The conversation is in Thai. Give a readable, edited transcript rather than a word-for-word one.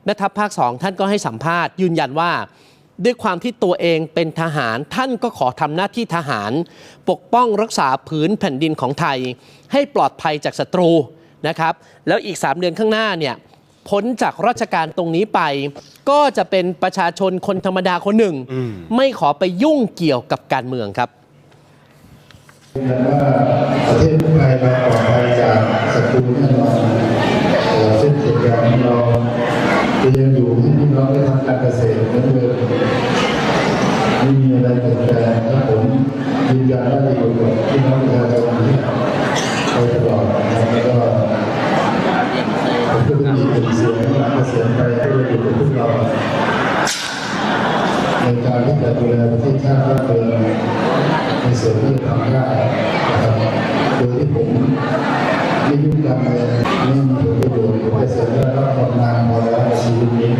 แม่ทัพภาค2ท่านก็ให้สัมภาษณ์ยืนยันว่าด้วยความที่ตัวเองเป็นทหารท่านก็ขอทำหน้าที่ทหารปกป้องรักษาผืนแผ่นดินของไทยให้ปลอดภัยจากศัตรูนะครับแล้วอีก3 เดือนข้างหน้าเนี่ยพ้นจากราชการตรงนี้ไปก็จะเป็นประชาชนคนธรรมดาคนหนึ่งไม่ขอไปยุ่งเกี่ยวกับการเมืองครับว่าประเทศไทยเราปลอดภัยจากศัตรูแน่นอนเส้นเขตแดนของเราจะยังอยู่ที่พี่น้องได้ทำการเกษตรเหมือนเดิมไม่มีอะไรเปลี่ยนแปลงและผมยืนยันว่าจะอยู่กับพี่น้องประชาชนที่ไปตลอดแล้วก็ผมก็จะมีเป็นเสียงหลักเสียงไปเพื่ออยู่กับพวกเราในการที่จะดูแลประเทศชาติบ้านเมืองในส่วนที่ทำได้นะครับโดยที่ผมไม่ยุ่งกับไม่มีผลประโยชน์ผมจะเสร็จแล้วรับทำงานพอแล้วในชีวิตนี้